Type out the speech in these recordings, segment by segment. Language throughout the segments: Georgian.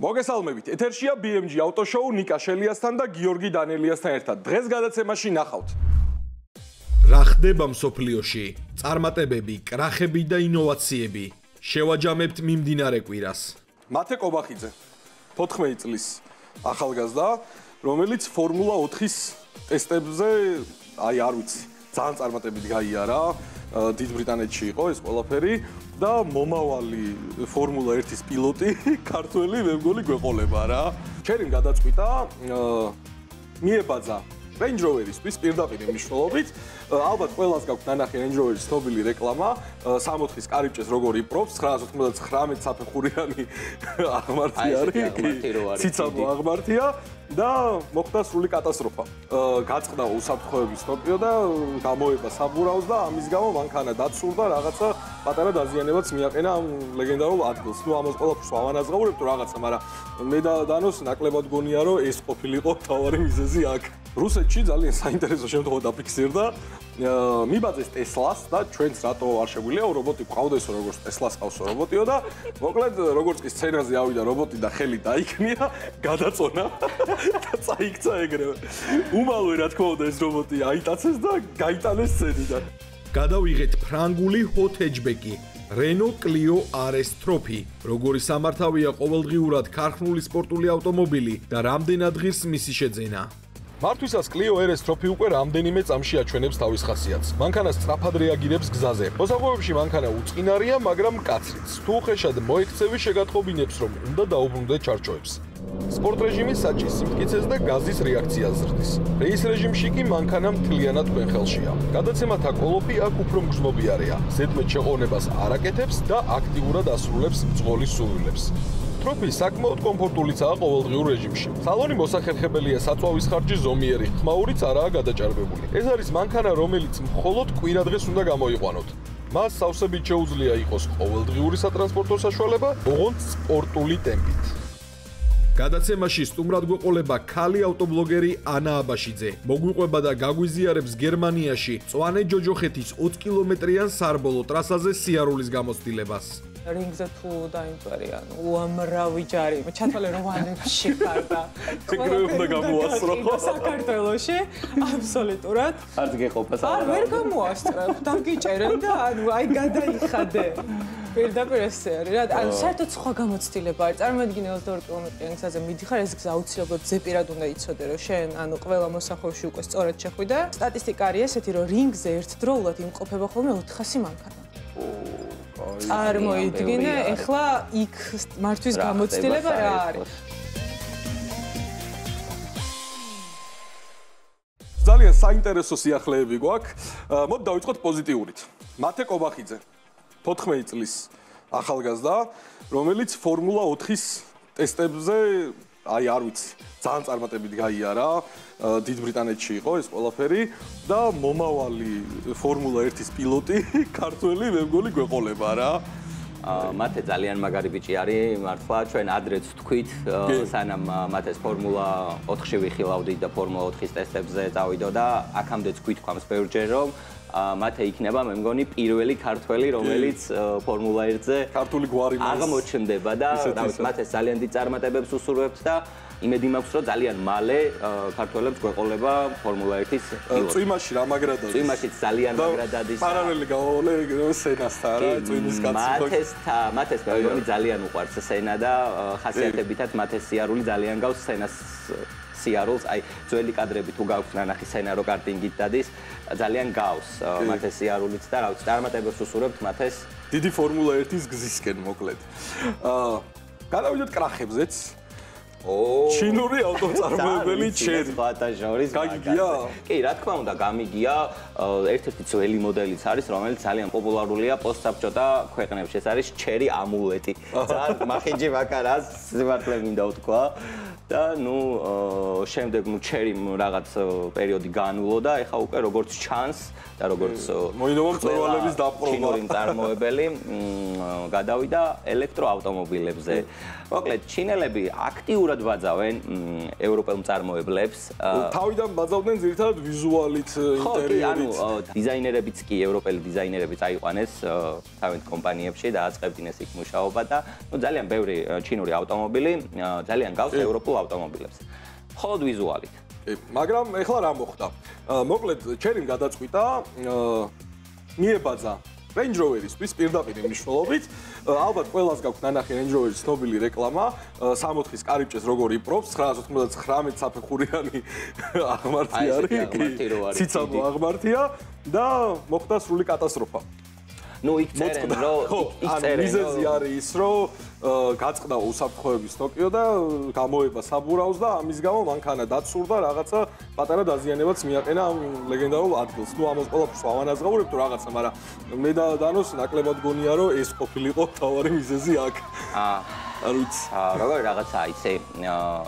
მოგესალმებით. ეთერშია BMG ავტოშოუ ნიკა შელიასთან და გიორგი დანელიასთან ერთად. დღეს გადაცემაში ნახავთ. რა ხდება მსოფლიოში? წარმატებები, კრახები და ინოვაციები. შევაჯამებთ მიმდინარე კვირას. მათე კობახიძე, 14 წლის ახალგაზრდა, რომელიც ფორმულა 4-ის ტესტებზე, არ ვიცი, ძალიან წარმატებით გაიარა. დიდ ბრიტანეთში იყო ეს ყველაფერი და მომავალი ფორმულა 1-ის პილოტი ქართველი მე მგონი გვეყოლება რა. ჩემი გადაწყვიტა მიებაძა Range Rover-ისთვის პირდაპირ მნიშვნელობით. ალბათ ყველას გაქვთ ნანახი Range Rover-ის ცნობილი რეკლამა 64-ის კარიბჭეს როგორ იპრობს 999 საფეხურიანი აღმართი არის. ციცაბო აღმართია და მოხდა სრული კატასტროფა. გაწყდა უსაფრთხოების ნოტიო და გამოება საბურავს და ამის გამო მანქანა დაცურდა რაღაცა პატარა დაზიანებაც მიაყენა ამ ლეგენდარულ ადგილს. ნუ ამას ყველაფერს ავანაზღაურებთ რაღაცა, მაგრამ მე და დანოს ნაკლებად გონია რომ ეს ყოფილიყო თავარი მიზეზი აქ. რუსეთში ძალიან საინტერესო შემთხვევა დაფიქსირდა. მიბაძეს ტესლას და ჩვენც რატო არ შეგვიძლია რობოტი ყავდესო როგორც ტესლას ყავსო რობოტიო და მოკლედ როგორც კი სცენაზე ავიდა რობოტი და ხელი დაიქნია, გადაწონა და წაიქცა ეგრევე. უმალვე რა თქმა უნდა ეს რობოტი აიტაცეს და გაიტანეს სცენიდან. გადავიღეთ ფრანგული hot hatchback-ი, Renault Clio RS Trophy, როგორი სამართავია ყოველდღიურად ქარხნული სპორტული ავტომობილი და რამდენად ღირს მისი შეძენა. მართვისას Clio RS Trophy უკვე რამდენიმე წამში აჩვენებს თავის ხასიათს. მანქანა სწრაფად რეაგირებს გზაზე. მოსახვევებში მანქანა უწყინარია, მაგრამ მკაცრიც. თუ ხეშად მოექცევი, შეგატყობინებს, რომ უნდა დაუბრუნდეთ ჩარჩოებს. სპორტ რეჟიმის საჭის სიმტკიცეს და გაზის რეაქციას ზრდის. რეის რეჟიმში კი მანქანა მთლიანად თქვენ ხელშია. გადაცემათა კოლოფი აქ უფრო მგრძნობიარეა. ზედმეტ შეყოვნებას არ აკეთებს და აქტიურად ასრულებს მძღოლის სურვილებს. Trophy საკმაოდ კომფორტულიცაა ყოველდღიურ რეჟიმში. სალონი მოსახერხებელია საწვავის ხარჯი ზომიერი, ხმაურიც არაა გადაჭარბებული. ეს არის მანქანა, რომელიც მხოლოდ კვირადღეს უნდა გამოიყვანოთ. მას სავსებით შეუძლია იყოს ყოველდღიური სატრანსპორტო საშუალება, ოღონდ სპორტული ტემპით. გადაცემაში სტუმრად გვეყოლება ქალი ავტობლოგერი ანა აბაშიძე. მოგვიყვება და გაგვიზიარებს გერმანიაში მწვანე ჯოჯოხეთის 20 კილომეტრიან სარბოლო ტრასაზე სიარულის გამოცდილებას. რინგზე თუ დაიმწვერია, უამრავი ჯარი, ჩათვალე როვანებში ხარ და ეგრევე უნდა გამოასწრო ხო? საქართველოში აბსოლუტურად. არც გეყოფა არ ვერ გამოასწრებ, დაგიჭერენ და ანუ აი გადაიხადე. პირდაპირ ესე არის რა, ანუ საერთოდ სხვა გამოცდილება არის. წარმოიდგინე 22 კილომეტრიანი გზაზე მიდიხარ, ეს გზა აუცილებლად ზეპირად უნდა იცოდე, რომ შენ ანუ ყველა მოსახვევში უკვე სწორად შეხვიდა. სტატისტიკა არის ესეთი, რომ რინგზე ერთდროულად იმყოფება ხოლმე 400 მანქანა. წარმოიდგინე, ეხლა იქ მართვის გამოცდილება რა არის? ძალიან საინტერესო სიახლეები გვაქვს. მოდი დავიწყოთ პოზიტიურით. მათე კობახიძე, 14 წლის ახალგაზრდა, რომელიც ფორმულა 4-ის ტესტებზე, არ ვიცი, ძალიან წარმატებით გაიარა. დიდ ბრიტანეთში იყო ეს ყველაფერი და მომავალი ფორმულა 1-ის პილოტი ქართველი მე მგონი გვეყოლება რა. მათე ძალიან მაგარი ბიჭი არის, მართლა ჩვენ ადრეც თქვით, სანამ მათ ეს ფორმულა 4-ში ვიხილავდით და ფორმულა 4-ის ტესტებზე წავიდო და აქამდეც გვითქვამს ბევრჯერ რომ მათე იქნება მე მგონი პირველი ქართველი რომელიც ფორმულა 1-ზე ქართული გვარი აღმოჩნდება და მათ ეს ძალიან დიდ წარმატებებს უსურვებთ და იმედი მაქვს რომ ძალიან მალე ქართველებს გვეყოლება ფორმულა 1-ის პილოტი. წვიმაში რა მაგრად არის? წვიმაშიც ძალიან მაგრად არის. პარალელი გავავლე სენასთან რა, წვიმის კაცი. მათეს მე მგონი ძალიან უყვარს სენა და ხასიათებითაც მათეს სიარული ძალიან გავს სენას სიარულს. აი ძველი კადრები თუ გაქვთ ნანახი სენა რო კარტინგით დადის, ძალიან გავს მათეს სიარულიც და რა ვიცი, წარმატებებს უსურვებთ მათეს დიდი ფორმულა 1-ის გზისკენ მოკლედ. გადავიდეთ კრახებზეც. ჩინური ავტომწარმოებელი ჩერი. გაგიგია? კი, რა თქმა უნდა, გამიგია. ერთ-ერთი ძველი მოდელიც არის, რომელიც ძალიან პოპულარულია პოსტსაბჭოთა ქვეყნებში. ეს არის ჩერი ამულეტი. ძალიან მახინჯი ვაკარას, სიმართლე მინდა ვთქვა. და ნუ შემდეგ ნუ ჩერი რაღაც პერიოდი განულო და ეხა უკვე როგორც ჩანს და როგორც მოინდომა მწვერვალების დაპყრობა ჩინური მწარმოებელი გადავიდა ელექტროავტომობილებზე. მოკლედ ჩინელები აქტიურად ნამდვილად ვაძავენ ევროპელ მწარმოებლებს. თავიდან ბაძავდნენ ძირითადად ვიზუალით ინტერიერით. დიზაინერებიც კი ევროპელი დიზაინერები წაიყვანეს თავენთ კომპანიებში და აწყებდნენ იქ მუშაობა და ძალიან ბევრი ჩინური ავტომობილი ძალიან გავს ევროპულ ავტომობილებს. მხოლოდ ვიზუალით. მაგრამ ეხლა რა მოხდა? მოკლედ ჩერიმ გადაწყვიტა მიებაძა Range Rover-ისთვის პირდაპირ მნიშვნელობით. ალბათ ყველას გაქვთ ნანახი Range Rover-ის ცნობილი რეკლამა, 60-ის კარიბჭეს როგორ იპრობს, 999 საფეხურიანი აღმართი არის. ციცაბო აღმართია და მოხდა სრული კატასტროფა. ნუ იქ წერენ რომ მიზეზი არის ის რომ გაწყდა უსაფრთხოების Tokyo და გამოება საბურავს და ამის გამო მანქანა დაცურდა რაღაცა პატარა დაზიანებაც მიაყენა ამ ლეგენდარულ ადგილს. ნუ ამას ყველაფერს ავანაზღაურებ თუ რაღაცა, მაგრამ მე და დანოს ნაკლებად გონია რომ ეს ყოფილიყო თავარი მიზეზი აქ. არ ვიცი. როგორ რაღაცა ისე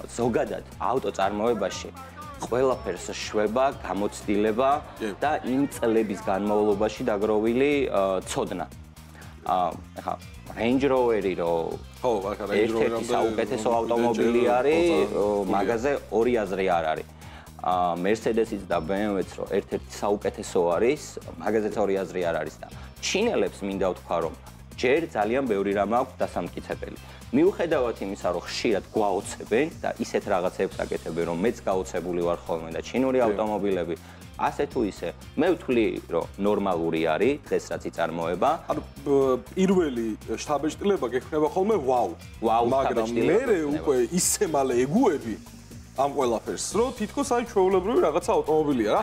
ზოგადად ავტოწარმოებაში ყველაფერს შვება, გამოცდილება და იმ წლების განმავლობაში დაგროვილი ცოდნა. ახლა Range Rover-ი რომ ერთ-ერთი საუკეთესო ავტომობილი არის, მაგაზე ორი აზრი არ არის. Mercedes-იც და BMW-ც რომ ერთ-ერთი საუკეთესო არის, მაგაზეც ორი აზრი არ არის და ჩინელებს მინდა ვთქვა რომ ჯერ ძალიან ბევრი რამ აქვს დასამტკიცებელი. მიუხედავად იმისა, რომ ხშირად გვაოცებენ და ისეთ რაღაცებს აკეთებენ, რომ მეც გაოცებული ვარ ხოლმე და ჩინური ავტომობილები ასე თუ ისე, მე ვთვლი, რომ ნორმალური არის დღეს რაც იწარმოება. ანუ პირველი შთაბეჭდილება გექნება ხოლმე ვაუ. მაგრამ მე უკვე ისე მალე ეგუები ამ ყველაფერს, რომ თითქოს აი ჩვეულებრივი რაღაცა ავტომობილია რა.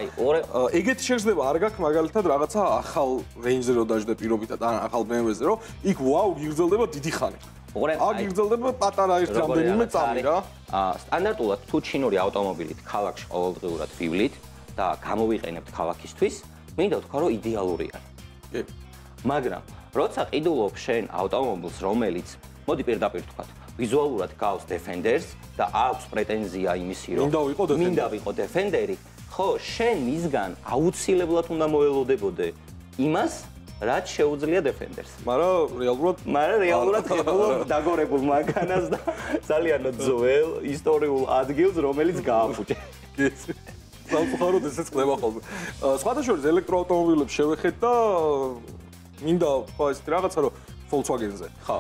ეგეთი შეგრძნება არ გაქვს მაგალითად რაღაცა ახალ Range-ზე რო დაждე პირობითად ან ახალ BMW-ზე, რომ იქ ვაუ გიგრძელდება დიდი ხანი. აქ გიგრძელდება პატარა ერთ რამდენიმე წამი რა. სტანდარტულად თუ ჩინური ავტომობილით ქალაქში ყოველდღიურად ვივლით და გამოვიყენებთ ქალაქისთვის, მინდა ვთქვა, რომ იდეალური არის. კი. მაგრამ როცა ყიდულობ შენ ავტომობილს, რომელიც მოდი პირდაპირ ვთქვათ, ვიზუალურად გავს Defenders და აქვს პრეტენზია იმისი, რომ მინდა ვიყო Defender-ი, ხო, შენ მისგან აუცილებლად უნდა მოელოდებოდე იმას, რაც შეუძლია Defenders. მაგრამ რეალურად ხებულობ დაგორებულ მანქანას და ძალიან ძველ ისტორიულ ადგილს, რომელიც გააფუჭე. სამწუხაროდ ესეც ხდება ხოლმე. სხვათა შორის ელექტროავტომობილებს შევეხეთ და მინდა თქვა ეს რაღაცა რომ Volkswagen-ზე. ხო.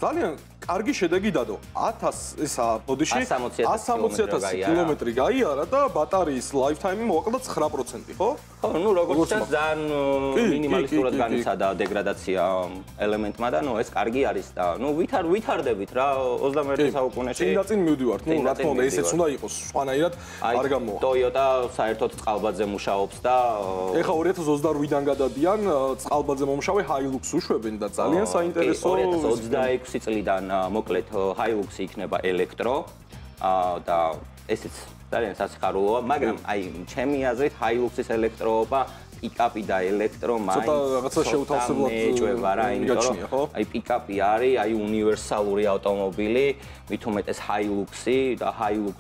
ძალიან კარგი შედეგი დადო. 1000 ესა ბოდიში 160,000 კილომეტრი გაიარა და ბატარეის lifetime-ი მოაკლდა 9%, ხო? ხო, ნუ როგორც ჩანს ძალიან მინიმალისტურად განიცადა დეგრადაცია ელემენტმა და ნუ ეს კარგი არის და ნუ ვითარდებით რა 21 საუკუნეში. წინ და წინ მივდივართ. ნუ რა თქმა უნდა, ესეც უნდა იყოს სხვანაირად არ გამოვა. Toyota საერთოდ წყალბადზე მუშაობს და ეხა 2028-დან გადადიან წყალბადზე მომშავე Hilux უშვებენ და ძალიან საინტერესო 2026 წლიდან მოკლედ Hilux-ი იქნება ელექტრო და ესეც ძალიან სასიხარულოა, მაგრამ აი ჩემი აზრით Hilux-ის ელექტროობა პიკაპი და ელექტრო მაინც რაღაცა შეუთავსებლად ეჭვება რა, იმიტომ რომ აი პიკაპი არის აი უნივერსალური ავტომობილი, მით უმეტეს Hilux-ი და Hilux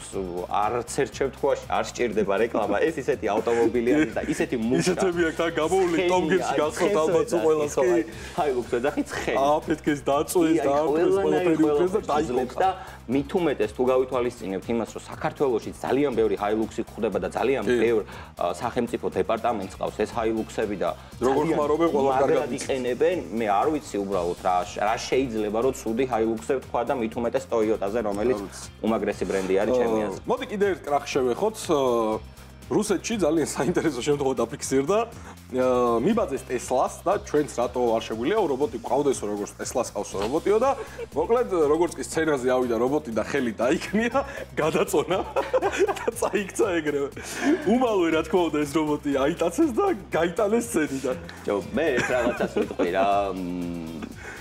არც ერთ შემთხვევაში არ სჭირდება რეკლამა. ეს ისეთი ავტომობილი არის და ისეთი მუშკა. ისეთები აქ გამოვლი ტომგებში გახსოვთ ალბათ ყველას კი. Hilux-ზე ძახით ხე. აფეთქეს დაწვეს და ყველაფერი უფლეს და დაიღოს და მით უმეტეს თუ გავითვალისწინებთ იმას, რომ საქართველოში ძალიან ბევრი Hilux-ი გვხვდება და ძალიან ბევრ სახელმწიფო დეპარტამენტს ყავს ეს Hilux-ები და როგორ ხმარობენ ყველა კარგად იყენებენ, მე არ ვიცი უბრალოდ რა შეიძლება რომ ცუდი Hilux-ები თქვა და მით უმეტეს Toyota-ზე, რომელიც უმაგრესი ბრენდი არის ჩემი აზრით. მოდი კიდე ერთ კრახ შევეხოთ. რუსეთში ძალიან საინტერესო შემთხვევა დაფიქსირდა. მიბაძეს Tesla-ს და ჩვენც რატო არ შეგვიძლია რობოტი ყავდესო, როგორც Tesla-ს ყავსო რობოტიო და მოკლედ როგორც კი სცენაზე ავიდა რობოტი და ხელი დაიქნია, გადაწონა და წაიქცა ეგრევე. უმალვე რა თქმა უნდა ეს რობოტი აიტაცეს და გაიტანეს სცენიდან. მე ეს რაღაცას ვიტყვი რა.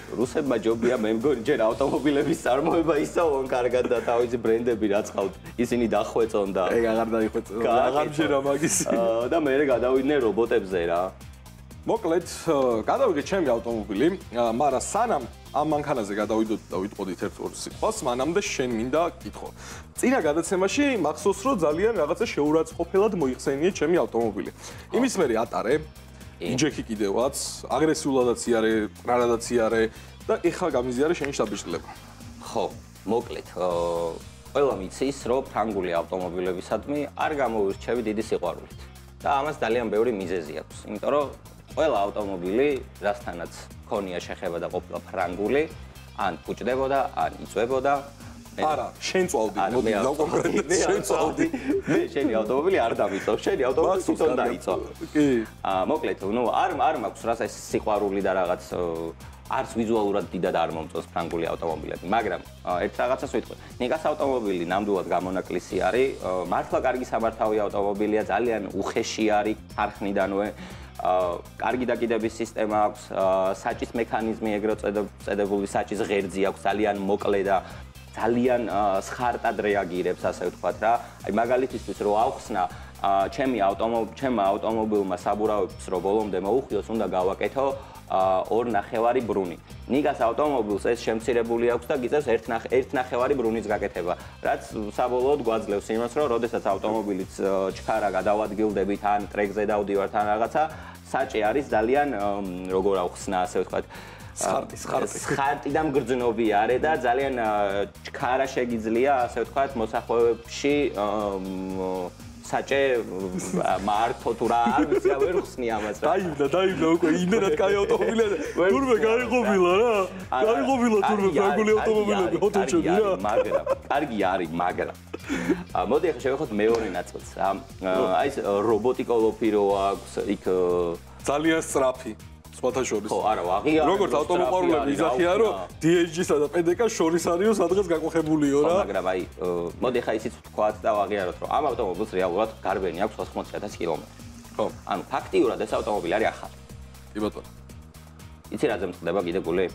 რუსებმა ჯობია მე მგონი ჯერ ავტომობილების წარმოება ისწავლონ კარგად და თავისი ბრენდები რაც ყავთ ისინი დახვეწონ და ეგ აღარ დაიხვეწონ აღარ შეერა მაგის და მე გადავიდნენ რობოტებზე რა. მოკლედ გადავიგე ჩემი ავტომობილი, მაგრამ სანამ ამ მანქანაზე გადავიდოთ და ვიტყოდით ერთ-ორ სიტყვას, მანამდე შენ მინდა კითხო. წინა გადაცემაში მახსოვს რომ ძალიან რაღაცა შეურაცხყოფელად მოიხსენიე ჩემი ავტომობილი. იმის მერე ატარე იჯექი კიდევაც, აგრესიულადაც იარე, მყრადადაც იარე და ეხა გამიზიარე შენი შთაბეჭდილება. ხო, მოკლედ, ყველა მიცის, რომ ფრანგული ავტომობილებისადმი არ გამოირჩევი დიდი სიყვარულით. და ამას ძალიან ბევრი მიზეზი აქვს. იმიტომ რომ ყველა ავტომობილი, რასთანაც ქონია შეხება და ყოფილა ფრანგული, ან ფუჭდებოდა, ან იწვებოდა. არა, შენ წავდი, მოდი დავკონკრეტეთ, შენ წავდი. მე შენი ავტომობილი არ დამიწევ, შენი ავტომობილი თვითონ დაიწვა. კი. მოკლედ, არ მაქვს რა ეს სიყვარული და რაღაც არც ვიზუალურად დიდად არ მომწონს ფრანგული ავტომობილები, მაგრამ ერთ რაღაცას ვიტყვი. ნიკას ავტომობილი ნამდვილად გამონაკლისი არის, მართლა კარგი სამართავი ავტომობილია, ძალიან უხეში არის არხნიდანვე. კარგი დაკიდების სისტემა აქვს, საჭის მექანიზმი ეგრეთ წოდებული საჭის ღერძი აქვს, ძალიან მოკლე და ძალიან სხარტად რეაგირებს, ასე ვთქვათ რა. აი მაგალითისთვის რო ავხსნა ჩემმა ავტომობილმა საბურავებს რო ბოლომდე მოუხიოს, უნდა გავაკეთო 2.5 ბრუნი. ნიგას ავტომობილს ეს შემცირებული აქვს და გიწევს 1.5 ბრუნის გაკეთება, რაც საბოლოოდ გვაძლევს იმას, რომ როდესაც ავტომობილიც ჩქარა გადავადგილდებით ან ტრეკზე დავდივართ ან რაღაცა, საჭი არის ძალიან როგორ ავხსნა, ასე ვთქვათ, სხარტი და მგრძნობი არის და ძალიან ჩქარა შეგიძლია, ასე ვთქვათ, მოსახვეებში საჭე მართო თუ რა არ ვიცი ვერ ხსნი ამას რა. დაიბლა უკვე იმენად კაი ავტომობილია. თურმე გაიყოფილა რა. გაიყოფილა თურმე ფრანგული ავტომობილები ჰოთელში რა. მაგრამ კარგი არის, მაგრამ მოდი ახლა შევეხოთ მეორე ნაწილს რა. აი ეს რობოტიკოლოფი რო აქვს, იქ ძალიან სწრაფი. სხვათა შორის. ხო, არა, აღიარა. როგორც ავტომობილები იზახიან, რომ DHG-სა და PDK-ს შორის არისო სადღაც გაკოხებულიო რა. მაგრამ აი, მოდი ხა ისიც ვთქვათ და ვაღიაროთ, რომ ამ ავტომობილს რეალურად გარბენი აქვს 80,000 კილომეტრი. ხო. ანუ ფაქტიურად ეს ავტომობილი არის ახალი. კი ბატონო. იცი რა ზემწყდება კიდე გული?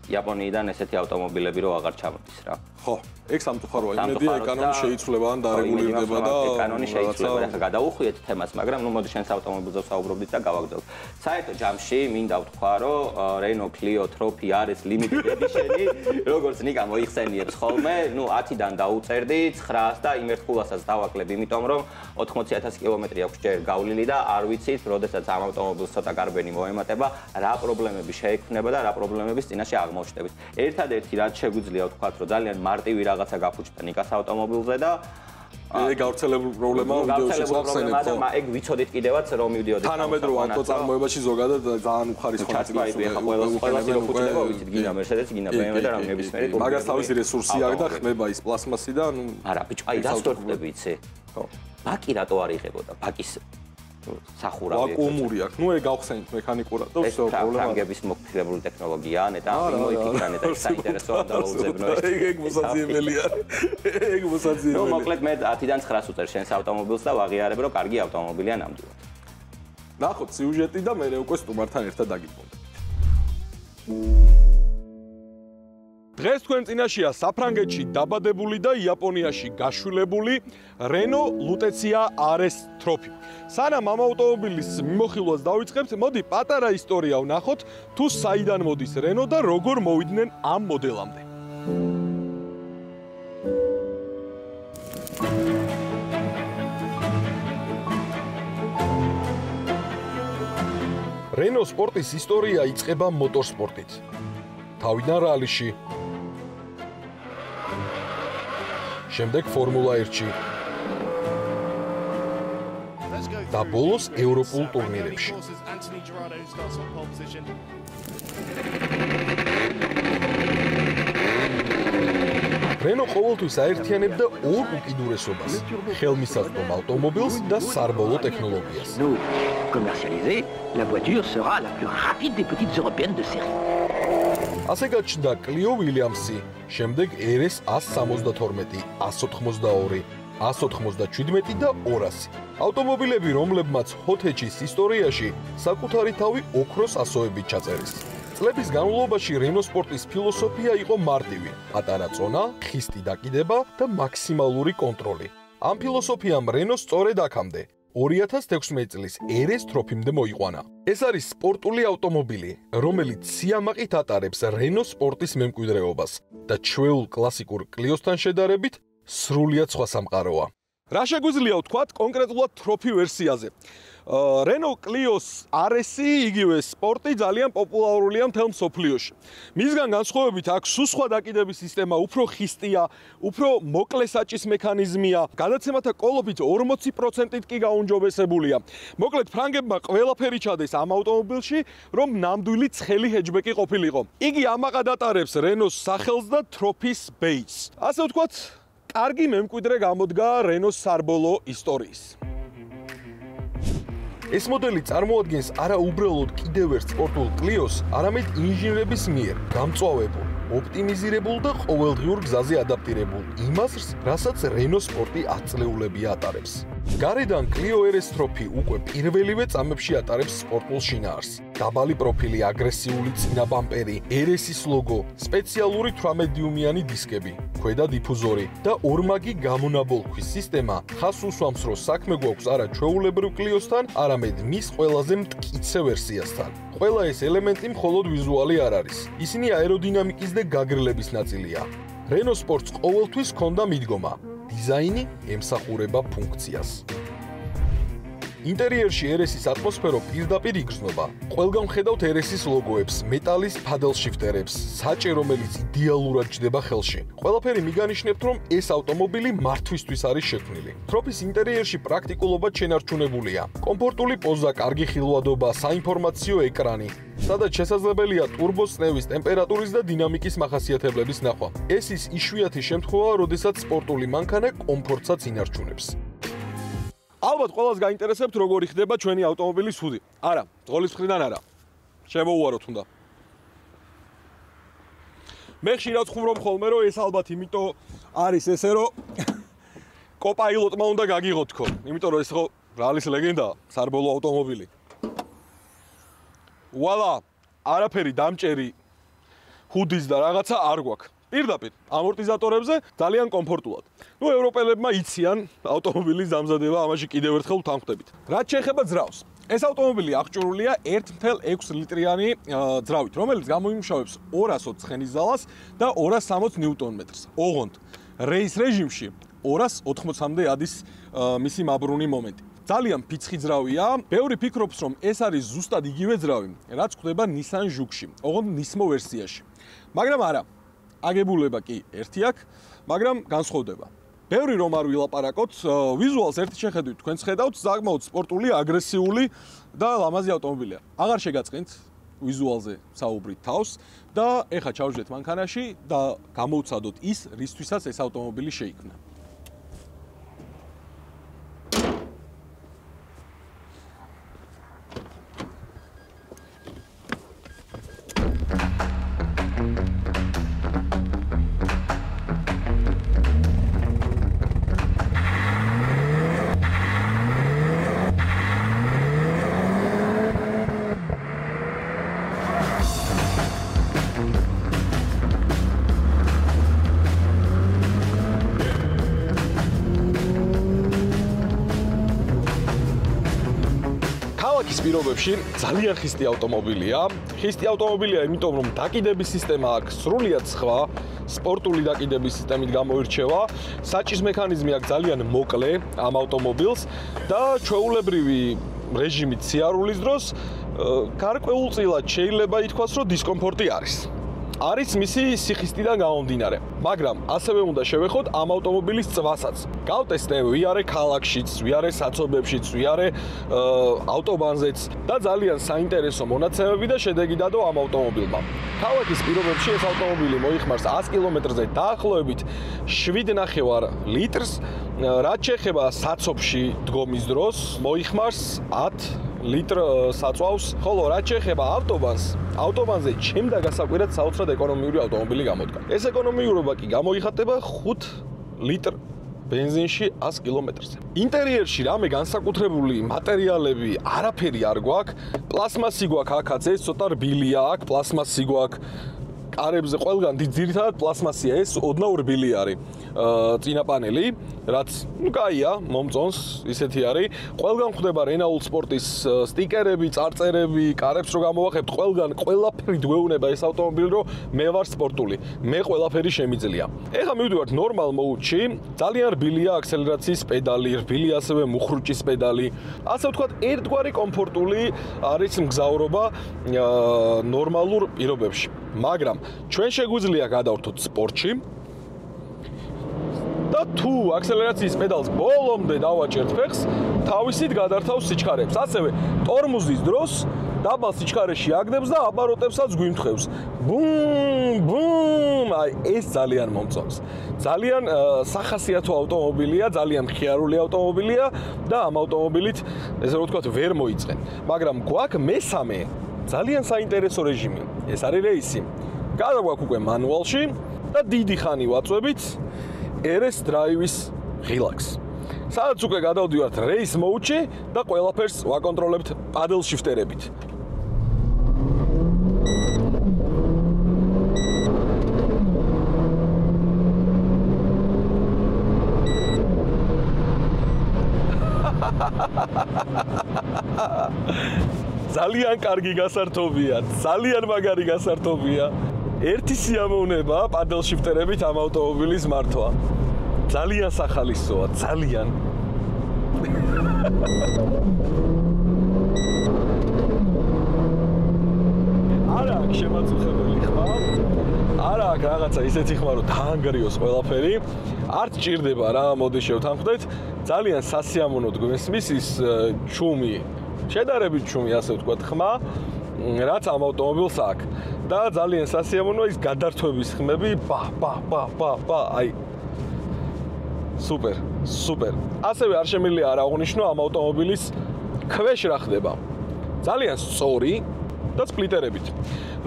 იაპონიიდან ესეთი ავტომობილები რო აღარ ჩამოდის რა. ხო, ეგ სამწუხაროა, იმედია ეკანონი შეიცვლება ან დარეგულირდება და ეკანონი შეიცვლება. ახლა გადაუხვიეთ თემას, მაგრამ ნუ მოდი შენს ავტომობილზე ვსაუბრობდით და გავაგრძელოთ. საერთო ჯამში მინდა ვთქვა, რომ Renault Clio Trophy არის limited edition-ი, როგორც ნიკა მოიხსენიებს ხოლმე, ნუ 10-დან დაუწერდი 900-ს და იმ ერთხულასაც დავაკლებ, იმიტომ რომ 80,000 კილომეტრი აქვს ჯერ გავლილი და არ ვიცით, როდესაც ამ ავტომობილს ცოტა გარბენი მოემატება, რა პრობლემები შეექმნება და რა პრობლემების წინაშე აღმოჩნდებით. ერთადერთი რაც შეგვიძლია ვთქვათ, რომ ძალიან მარტივი რაღაცა გაფუჭდა ნიკას ავტომობილზე და ეგ გავრცელებული პრობლემაა ვიდეოში ხსენებთ. და ეგ ვიცოდით კიდევაც რომ მივდიოდით თანამედროვე ავტოწარმოებაში ზოგადად ძალიან უხარისხო ნაწილი ახლა ყველასი რო ფუჭდება ვიცით გინდა Mercedes გინდა BMW და რამე ნებისმიერი მაგას თავისი რესურსი აქვს და ხმება ის პლასმასი და ნუ არა ბიჭო აი რას ვერხდები იცი ხო ბაკი რატო არ იღებოდა ბაკის სახურავი ვაკუუმური აქვს ნუ ეგ გავხსენით მექანიკურად და всё პრობლემა ფრანგების მოფიქრებული ტექნოლოგიაა ნეტა მოიფიქრა ნეტა საინტერესოა და დაუძებნო ეგ მოსაძიებელია ეგ მოსაძიებელია ნუ მოკლედ მე 10-დან 900-ს უწერ შენს ავტომობილს და ვაღიარებ რომ კარგი ავტომობილია ნამდვილად ნახოთ სიუჟეტი და მე უკვე სტუმართან ერთად დაგიბრუნდით დღეს თქვენ წინაშია საფრანგეთში დაბადებული და იაპონიაში გაშვილებული Renault Lutetia RS Trophy. სანამ ამ ავტომობილის მიმოხილვას დავიწყებთ, მოდი პატარა ისტორია ვნახოთ, თუ საიდან მოდის Renault და როგორ მოვიდნენ ამ მოდელამდე. Renault სპორტის ისტორია იწყება მოტორსპორტით. თავიდან რალიში შემდეგ ფორმულა 1-ში და ბოლოს ევროპულ ტურნირებში. Renault ყოველთვის აერთიანებდა ორ უკიდურესობას: ხელმისაწვდომ ავტომობილს და სარბოლო ტექნოლოგიას. Nous commercialisés, la voiture sera la plus rapide des petites européennes de série. ასე გაჩნდა Clio Williams-ი, შემდეგ RS 172, 182, 197 და 200. ავტომობილები, რომლებმაც ჰოთეჩის ისტორიაში საკუთარი თავი ოქროს ასოებით ჩაწერეს. წლების განმავლობაში Renault სპორტის ფილოსოფია იყო მარტივი: პატარა წონა, ხისტი დაკიდება და მაქსიმალური კონტროლი. ამ ფილოსოფიამ Renault სწორედ აქამდე 2016 წლის RS Trophy-მდე მოიყვანა. ეს არის სპორტული ავტომობილი, რომელიც სიამაყით ატარებს Renault სპორტის მემკვიდრეობას და ჩვეულ კლასიკურ Clio-სთან შედარებით სრულიად სხვა სამყაროა. რა შეგვიძლია ვთქვათ კონკრეტულად Trophy ვერსიაზე? Renault Clio-ს RS-ი, იგივე სპორტი ძალიან პოპულარულია მთელ მსოფლიოში. მისგან განსხვავებით აქ სხვა დაკიდების სისტემა უფრო ხისტია, უფრო მოკლე საჭის მექანიზმია, გადაცემათა კოლოფიც 40%-ით კი გაუმჯობესებულია. მოკლედ ფრანგებმა ყველაფერი ჩადეს ამ ავტომობილში, რომ ნამდვილი ცხელი ჰეჯბეკი ყოფილიყო. იგი ამაყად ატარებს Renault-ს სახელს და Trophy-ს ბეიჯს. ასე ვთქვათ, კარგი მემკვიდრე გამოდგა Renault-ს საბოლოო ისტორიის. ეს მოდელი წარმოადგენს არა უბრალოდ კიდევ ერთ სპორტულ Clio-ს, არამედ ინჟინრების მიერ გამწვავებულ, ოპტიმიზირებულ და ყოველდღიურ გზაზე ადაპტირებულ იმას, რასაც Renault სპორტი 10 წლეულები ატარებს. გარედან Clio RS Trophy უკვე პირველივე წამებში ატარებს სპორტულ შინაარსს. დაბალი პროფილი, აგრესიული წინა ბამპერი, RS-ის ლოგო, სპეციალური 18 დიუმიანი დისკები, ქვედა დიფუზორი და ორმაგი გამონაბოლქვის სისტემა ხას უსვამს, რომ საქმე გვაქვს არა ჩვეულებრივ Clio-სთან, არამედ მის ყველაზე მტკიცე ვერსიასთან. ყველა ეს ელემენტი მხოლოდ ვიზუალი არ არის. ისინი აეროდინამიკის და გაგრილების ნაწილია. Renault Sports ყოველთვის ჰქონდა მიდგომა: დიზაინი ემსახურება ფუნქციას. ინტერიერში RS-ის ატმოსფერო პირდაპირ იგრძნობა. ყველგან ხედავთ RS-ის ლოგოებს, მეტალის paddle shifter-ებს, საჭე, რომელიც იდეალურად ჯდება ხელში. ყველაფერი მიგანიშნებთ, რომ ეს ავტომობილი მართვისთვის არის შექმნილი. Trophy-ს ინტერიერში პრაქტიკულობა შენარჩუნებულია. კომფორტული პოზა, კარგი ხილვადობა, საინფორმაციო ეკრანი, სადაც შესაძლებელია ტურბოს წნევის, ტემპერატურის და დინამიკის მახასიათებლების ნახვა. ეს ის იშვიათი შემთხვევა, როდესაც სპორტული მანქანა კომფორტსაც ინარჩუნებს. ალბათ ყველას გაინტერესებთ, როგორი ხდება ჩვენი ავტომობილის სუდი. არა, ძღოლის მხრიდან არა. შემოუაროთ უნდა. მე ხშირად ხუმრობ ხოლმე, რომ ეს ალბათ იმიტომ არის ესე, რომ კოპაილოტმა უნდა გაგიღოთ თქო. იმიტომ რომ ეს ხო რალის ლეგენდაა, საბოლოო ავტომობილი. ვალა, არაფერი დამჭერი ჰუდის და რაღაცა არ გვაქვს. პირდაპირ ამორტიზატორებზე ძალიან კომფორტულად. ნუ ევროპელებმა იციან ავტომობილის დამზადება, ამაში კიდევ ერთხელ ვთანხმდებით. რაც შეეხება ძრავს, ეს ავტომობილი აღჭურვილია 1.6 ლიტრიანი ძრავით, რომელიც გამოიმუშავებს 220 ცხენის ძალას და 260 ნიუტონ-მეტრს. ოღონდ რეის რეჟიმში 280-მდე ადის მისი მაბრუნი მომენტი. ძალიან ფიცხი ძრავია. ბევრი ფიქრობს, რომ ეს არის ზუსტად იგივე ძრავი, რაც გვხვდება Nissan Juke-ში, ოღონდ Nismo ვერსიაში. მაგრამ არა. აგებულება კი ერთი აქვს, მაგრამ განსხვავდება. ბევრი რომ არ ვილაპარაკოთ, ვიზუალს ერთი შეხედვით თქვენს ხედავთ, საკმაოდ სპორტული, აგრესიული და ლამაზი ავტომობილია. აღარ შეგაწყინთ ვიზუალზე საუბრით თავს და ეხა ჩავждეთ მანქანაში და გამოვცადოთ ის, რისთვისაც ეს ავტომობილი შეიქმნა. პირობებში ძალიან ხისტი ავტომობილია. ხისტი ავტომობილია, იმიტომ რომ დაკიდების სისტემა აქვს სრულიად სხვა, სპორტული დაკიდების სისტემით გამოირჩევა. საჭის მექანიზმი აქვს ძალიან მოკლე ამ ავტომობილს და ჩვეულებრივი რეჟიმით სიარულის დროს გარკვეულწილად შეიძლება ითქვას, რომ დისკომფორტი არის. არის მისი სიხისტიდან გამომდინარე, მაგრამ ასევე უნდა შევეხოთ ამ ავტომობილის წვასაც. გავტესტე, ვიარე ქალაქშიც, ვიარე საცობებშიც, ვიარე ავტობანზეც და ძალიან საინტერესო მონაცემები და შედეგი დადო ამ ავტომობილმა. ქალაქის პირობებში ეს ავტომობილი მოიხმარს 100 კილომეტრზე დაახლოებით 7.5 litrს, რაც შეეხება საცობში დგომის დროს, მოიხმარს 10 ლიტრ საწვავს, ხოლო რაც შეეხება ავტობანზე ჩემდა გასაკვირად საოცრად ეკონომიური ავტომობილი გამოდგა. ეს ეკონომიურობა კი გამოიხატება 5 ლიტრ ბენზინში 100 კილომეტრზე. ინტერიერში რამე განსაკუთრებული მატერიალები არაფერი არ გვაქვს. პლასმასი გვაქვს აქაც, ეს ცოტა რბილია, აქ პლასმასი გვაქვს. კარებზე ყველგან ძირითადად პლასმასია, ეს ოდნავ რბილი არის. წინა პანელი, რაც კაია, მომწონს, ისეთი არის. ყველგან ხდება Renault Sport-ის სტიკერები, წარწერები, კარებს რო გამოვახებთ, ყველგან ყველაფერი გვეუბნება ეს ავტომობილი, რომ მე ვარ სპორტული. მე ყველაფერი შემიძლია. ეხლა მივდივართ ნორმალ მოუდში, ძალიან რბილია აქსელერაციის პედალი, რბილია ასევე მუხრუჭის პედალი. ასე ვთქვათ, ერთგვარი კომფორტული არის მგზავრობა ნორმალურ პირობებში. მაგრამ ჩვენ შეგვიძლია გადავრთოთ სპორტში და თუ აქსელერაციის პედალს ბოლომდე დავაჭერთ ფეხს, თავისით გადართავს სიჩქარებს. ასევე ტორმუზის დროს დაბალ სიჩქარეში აგდებს და აპაროტებსაც გვიმთხევს. ბუმ, ბუმ, აი ეს ძალიან მომწონს. ძალიან სახასიათო ავტომობილია, ძალიან მხიარული ავტომობილია და ამ ავტომობილით, ესე რომ ვთქვათ, ვერ მოიწყენ. მაგრამ გვაქვს მესამე ძალიან საინტერესო რეჟიმი. ეს არის რეისი. გადაგვაქვს უკვე მანუალში და დიდი ხანი ვაწვევით RS Drive-ის ღილაკს. სადაც უკვე გადავდივართ Race Mode-ში და ყველაფერს ვაკონტროლებთ paddle shifter-ებით. ძალიან კარგი გასართობია, ძალიან მაგარი გასართობია. ერთი სიამოვნება paddle shifter-ებით ამ ავტომობილის მართვა. ძალიან სახალისოა, ძალიან. არა აქვს შემაწუხებელი ხმა. არა აქვს რაღაცა ისეთი ხმა, რომ დაანგრიოს ყველაფერი. არც ჭირდება რა, მოდი შევთანხმდეთ. ძალიან სასიამოვნოდ გვესმის ის ჩუმი. შედარებით ჩუმი, ასე ვთქვათ, ხმა, რაც ამ ავტომობილს აქვს. და ძალიან სასიამოვნოა ის გადართვების ხმები, პა, აი სუპერ, სუპერ. ასევე არ შემიძლია არ აღვნიშნო ამ ავტომობილის ქვეშ რა ხდება. ძალიან სწორი და სპლიტერებით.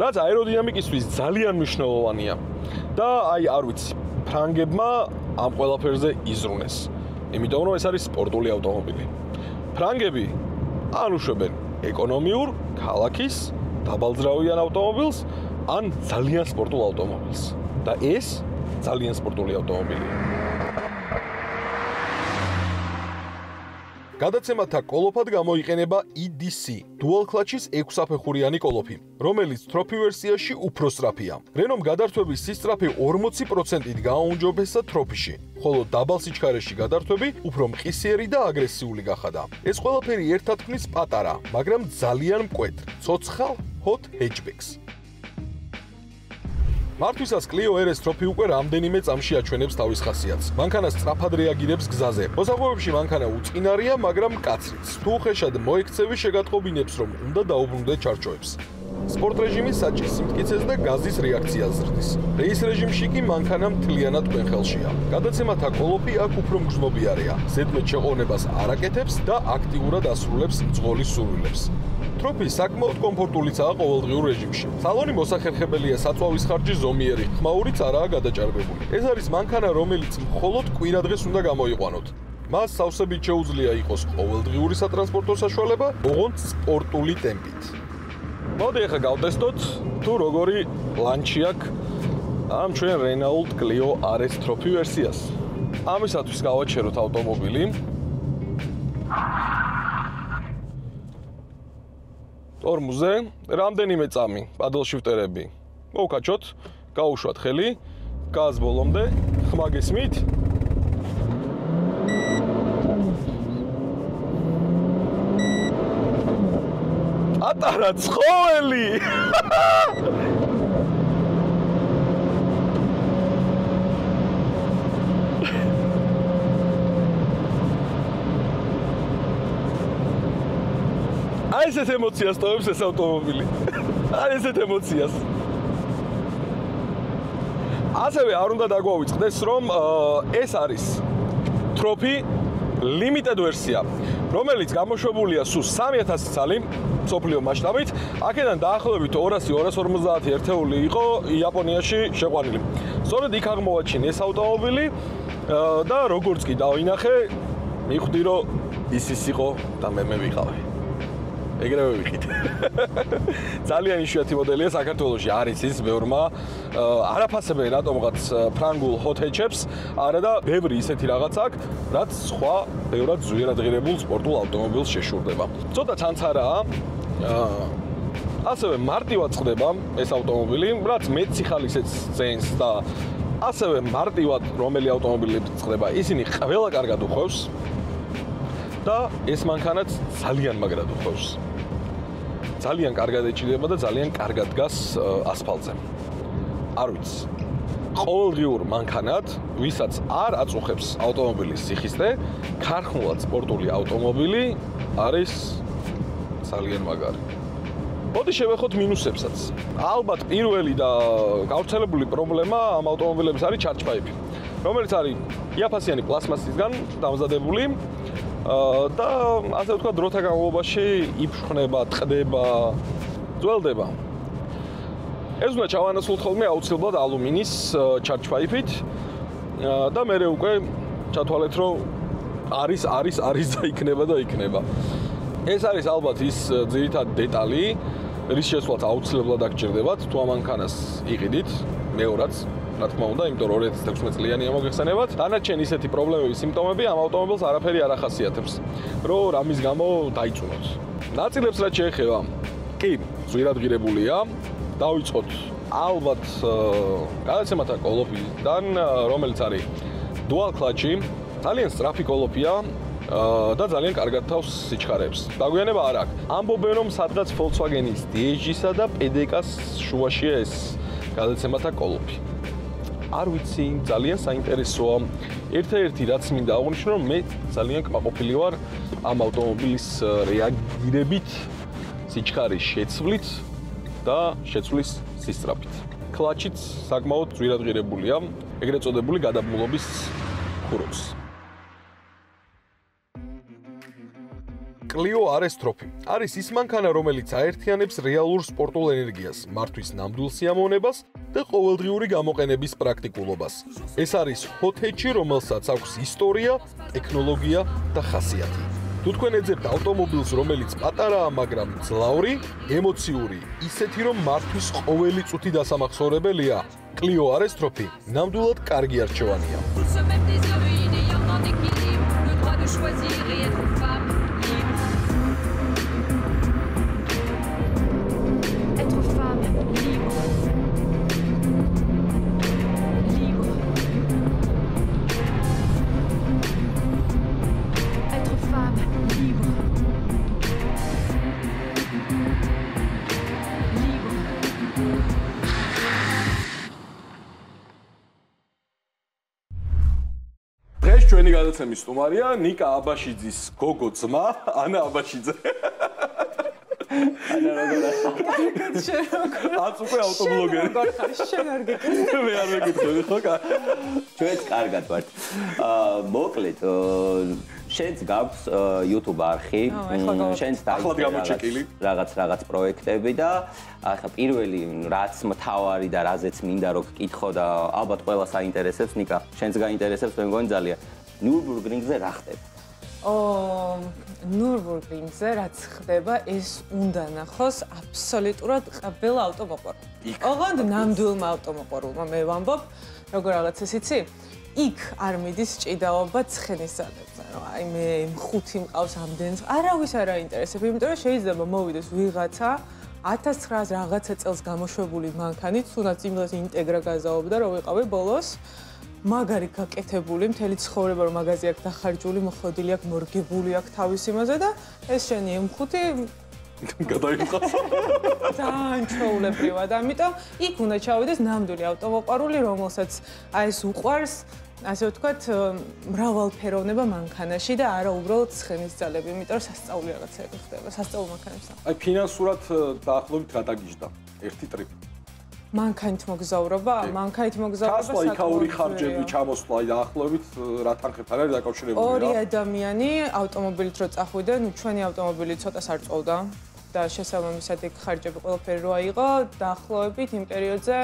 რაც აეროდინამიკისთვის ძალიან მნიშვნელოვანია. და აი არ ვიცი, ფრანგებმა ამ ყველაფერზე იზრუნეს. იმიტომ რომ ეს არის სპორტული ავტომობილი. ფრანგები ან უშვებენ ეკონომიურ, ქალაქის, დაბალძრავიან ავტომობილს, ან ძალიან სპორტულ ავტომობილს. და ეს ძალიან სპორტული ავტომობილია. გადაცემათა კოლოფად გამოიყენება EDC, Dual Clutch-ის 6-საფეხურიანი კოლოფი, რომელიც თროფი ვერსიაში უფრო სწრაფია. Renault-მ გადართვების სისწრაფე 40%-ით გააუმჯობესა თროფიში, ხოლო დაბალ სიჩქარეში გადართვები უფრო მყისიერი და აგრესიული გახადა. ეს ყველაფერი ერთად ქმნის პატარა, მაგრამ ძალიან მკვეთრ, ცოცხალ hot hatchbacks. მართვისას Clio RS თროფი უკვე რამდენიმე წამში აჩვენებს თავის ხასიათს. მანქანა სწრაფად რეაგირებს გზაზე. მოსახვევებში მანქანა უწყინარია, მაგრამ მკაცრიც. თუ ხეშად მოექცევი, შეგატყობინებს, რომ უნდა დაუბრუნდე ჩარჩოებს. სპორტ რეჟიმის საჭის სიმტკიცეს და გაზის რეაქციას ზრდის. რეის რეჟიმში კი მანქანა მთლიანად თქვენ ხელშია. გადაცემათა კოლოფი აქ უფრო მგრძნობიარეა. ზედმეტ შეყოვნებას არ აკეთებს და აქტიურად ასრულებს მძღოლის სურვილებს. თროფი საკმაოდ კომფორტულიცაა ყოველდღიურ რეჟიმში. სალონი მოსახერხებელია საწვავის ხარჯი ზომიერი, ხმაურიც არაა გადაჭარბებული. ეს არის მანქანა, რომელიც მხოლოდ კვირადღეს უნდა გამოიყვანოთ. მას სავსებით შეუძლია იყოს ყოველდღიური სატრანსპორტო საშუალება, ოღონდ სპორტული ტემპით. მოდი ახლა გავტესტოთ, თუ როგორი ლანჩი აქვს ამ ჩვენ Renault Clio RS თროფი ვერსიას. ამისათვის გავაჩეროთ ავტომობილი. ტორმუზე, რამდენიმე წამი, paddle shifter-ები. მოვკაჩოთ, გაუშვათ ხელი, გაზ ბოლომდე, ხმა გესმით. ატარა ცხოველი! აი ესეთ ემოციას ტოვებს ეს ავტომობილი. აი ესეთ ემოციას. ასევე არ უნდა დაგვავიწყდეს, რომ ეს არის თროფი limited ვერსია, რომელიც გამოშვებულია სულ 3000 წალი მსოფლიო მასშტაბით. აქედან დაახლოებით 200-250 ერთეული იყო იაპონიაში შეყვანილი. სწორედ იქ აღმოვაჩინე ეს ავტომობილი და როგორც კი დავინახე, მივხვდი, რომ ის იყო და მე ვიყავი. ეგრევე ვიყიდ. ძალიან იშვიათი მოდელია საქართველოში არის ის ბევრმა არაფასებენ რატომღაც ფრანგულ hot hatch-ებს, არა და ბევრი ისეთი რაღაც აქვს, რაც სხვა ბევრად ძვირად ღირებულ სპორტულ ავტომობილს შეშურდება. ცოტა ცანცარაა. ასევე მარტივად ხდება ეს ავტომობილი, რაც მეტ სიხალისეც ძენს და ასევე მარტივად რომელი ავტომობილები ხდება, ისინი ყველა კარგად უხვევს და ეს მანქანაც ძალიან მაგრად უხვევს. ძალიან კარგად ეჭიდება და ძალიან კარგად დგას ასფალტზე. არ ვიცი. ყოველდღიურ მანქანად, ვისაც არ აწუხებს ავტომობილის სიხისტე, ქარხნულად სპორტული ავტომობილი არის ძალიან მაგარი. მოდი შევეხოთ მინუსებსაც. ალბათ პირველი და გავრცელებული პრობლემა ამ ავტომობილების არის charge pipe, რომელიც არის იაფასიანი პლასმასისგან დამზადებული და ასე ვთქვათ, დროთა განმავლობაში იფშხნება, ტყდება, ძველდება. ეს უნდა ჩავანაცვლოთ ხოლმე აუცილებლად ალუმინის charge pipe-ით და მერე უკვე ჩათვალეთ, რომ არის და იქნება. ეს არის ალბათ ის ძირითადი დეტალი, რის შესვლაც აუცილებლად აღჭირდებათ თუ ამ მანქანას იყიდით მეორაც, რა თქმა უნდა, იმიტომ რომ 2016 წლიანია მოგეხსენებათ. დანარჩენი ისეთი პრობლემების სიმპტომები ამ ავტომობილს არაფერი არ ახასიათებს, რომ რამის გამო დაიწუნოთ. ნაწილებს რაც შეეხება, კი, ძვირად ღირებულია. დავიწყოთ ალბათ გადაცემათა კოლოფიდან, რომელიც არის dual clutch-ი, ძალიან სწრაფი კოლოფია და ძალიან კარგად თავს სიჩქარეებს. დაგვიანება არ აქვს. ამბობენ რომ სადღაც Volkswagen-ის DSG-სა და PDK-ს შუაშია ეს გადაცემათა კოლოფი. არ ვიცი, ძალიან საინტერესოა. ერთ-ერთი რაც მინდა აღვნიშნო, რომ მე ძალიან კმაყოფილი ვარ ამ ავტომობილის რეაგირებით, სიჩქარის შეცვლით და შეცვლის სისწრაფით. კლაჩიც საკმაოდ ძვირად ღირებულია, ეგრეთ წოდებული გადაბმულობის ხურობს. Clio RS Trophy არის ის მანქანა, რომელიც აერთიანებს რეალურ სპორტულ ენერგიას, მართვის ნამდვილ სიამოვნებას და ყოველდღიური გამოყენების პრაქტიკულობას. ეს არის hot hatch-ი, რომელსაც აქვს ისტორია, ტექნოლოგია და ხასიათი. თუ თქვენ ეძებთ ავტომობილს, რომელიც პატარაა, მაგრამ ძლავრი, ემოციური, ისეთი, რომ მართვის ყოველი წუთი დასამახსოვრებელია, Clio RS Trophy ნამდვილად კარგი არჩევანია. ჩვენი გადაცემის სტუმარია ნიკა აბაშიძის გოგო ძმა ანა აბაშიძე. ანა როგორ აც უკვე ავტობლოგერი. შენ არ გეკითხე. მე არ მეკითხები ხო? ჩვენც კარგად ვართ. მოკლედ შენც გაქვს YouTube არხი, შენც რაღაც პროექტები და ახლა პირველი რაც მთავარი და რაზეც მინდა რომ გკითხო და ალბათ ყველას აინტერესებს, ნიკა, შენც გაინტერესებს, მე მგონი ძალიან. Nürburgringზე რა ხდება? Nürburgringზე რაც ხდება, ეს უნდა ნახოს აბსოლუტურად ყველა ავტომოყვარულმა. ოღონდ ნამდვილმა ავტომოყვარულმა მე ვამბობ, როგორ რაღაცას იცი? იქ არ მიდის ჭიდაობა ცხენისადებზე, რომ აი მე M5 მყავს ამდენს, არავის არ აინტერესებს, იმიტომ რომ შეიძლება მოვიდეს ვიღაცა 1900 რაღაცა წელს გამოშვებული მანქანით, თუნდაც იმას ინტეგრა გაზაობდა, რომ ვიყავი ბოლოს. მაგარი გაკეთებული, მთელი ცხოვრება რომ მაღაზია აქვს დახარჯული, მოხდილი აქვს, მორგებული აქვს თავის იმაზე და ეს შენი M5 გადაიღოს. ძალიან ჩვეულებრივად, ამიტომ იქ უნდა ჩავიდეს ნამდვილი ავტომოყვარული, რომელსაც აი ეს უყვარს, ასე ვთქვათ, მრავალფეროვნება მანქანაში და არა უბრალოდ ცხენის ძალები, იმიტომ რომ სასწაული რაღაცები ხდება, სასწაულ მანქანებს. აი ფინანსურად დაახლოებით რა დაგიჟდა ერთი ტრიპი? მანქანით მოგზაურობა? მანქანით მოგზაურობა ჩასვლა, იქაური ხარჯები, ჩამოსვლა, დაახლოებით რა თანხებთან არის დაკავშირებული? ორი ადამიანი ავტომობილით რო წახვიდნენ, ჩვენი ავტომობილი ცოტას არ წოვდა და შესაბამისად იქ ხარჯები ყველაფერი რო აიღო, დაახლოებით იმ პერიოდზე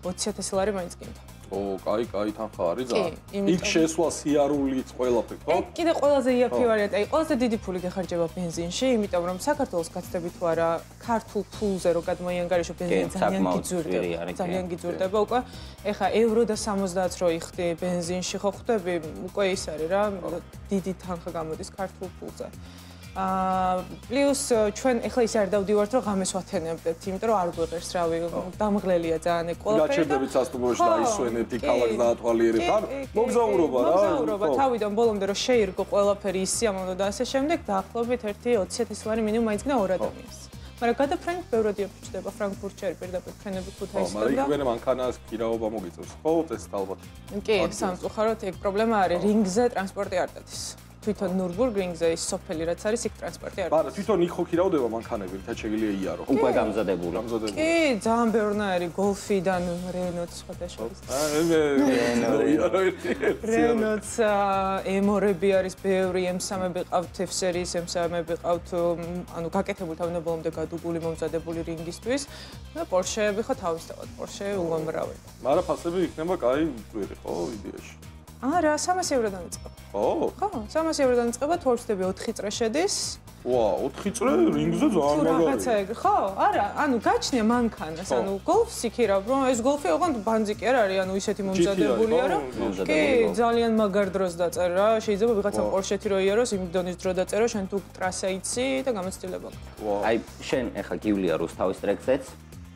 20,000 ლარი მაინც გინდა. კაი თანხა არის და იქ შესვლა სიარულიც ყველაფერი, ხო? ეგ კიდე ყველაზე იაფი ვარიანტი, ყველაზე დიდი ფული გეხარჯება ბენზინში, იმიტომ რომ საქართველოს გაცდებით თუ არა, ქართულ ფულზე რო გადმოიანგარიშო ბენზინი ძალიან გიძურდება უკვე. ეხა ევრო და 70 რო იხდი ბენზინში, ხო ხვდები, უკვე ის არის რა, დიდი თანხა გამოდის ქართულ ფულზე. პლუს ჩვენ ეხლა ის არ დავდივართ რომ ღამეს ვათენებდეთ, იმიტომ რომ არ გვეღერს რავი, დამღლელია ძალიან ეგ ყველაფერი. გაჩერდებით სასტუმროში და ისვენეთ ქალაქს დაათვალიერებთ. ან მოგზაურობა რა. მოგზაურობა თავიდან ბოლომდე რომ შეირგო ყველაფერი ისიამოვნო და ასე შემდეგ, დაახლოებით 1-20 ლარი მინიმუმ მაინც გნა 2 ადამიანს. მაგრამ გადაფრენით ბევრად იფრჩდება ფრანკფურტში არის პირდაპირ ფრენები ქუთაისიდან და მაგრამ იქ მანქანას ქირაობა მოგიწევს, ხო, წესით ალბათ. კი, სამწუხაროდ ეგ პრობლემა არის, რინგზე ტრანსპორტი არ დადის. თვითონ ნურბურგრინგზე ის სოფელი რაც არის, იქ ტრანსპორტი არ მაგრამ თვითონ იქ ხო ქირავდება მანქანები, რითაც შეგიძლია იარო. უკვე გამზადებული. კი, ძალიან ბევრნაირი გოლფიდან რენოც სხვადასხვა. რენოც ემორები არის ბევრი, M3-ები ყავთ, F-series M3-ები ყავთ, ანუ გაკეთებული თავიდან ბოლომდე გადუგული მომზადებული რინგისთვის და Porsche-ები ხო თავისთავად, Porsche უამრავი. მაგრამ ფასები იქნება კაი მწვერი, ხო, იდეაში. არა, 300 ევროდან იწყება. ხო? ხო, 300 ევროდან იწყება, თორცდები 4 წრე შედის. ვა, 4 წრე რინგზე ძალიან მაგარია. რაღაცა ეგ, ხო? არა, ანუ გაჩნია მანქანას, ანუ გოლფს იქირავ, რომ ეს გოლფი ოღონდ ბანძიკი არ არის, ანუ ისეთი მომზადებულია, რომ კი, ძალიან მაგარ დროს დაწერა რა, შეიძლება ვიღაცა Porsche-ი რო იაროს, იმ დონის დრო დაწერო, შენ თუ ტრასა იცი და გამოცდილება. აი, შენ ახლა გივლია რუსთავის ტრეკზეც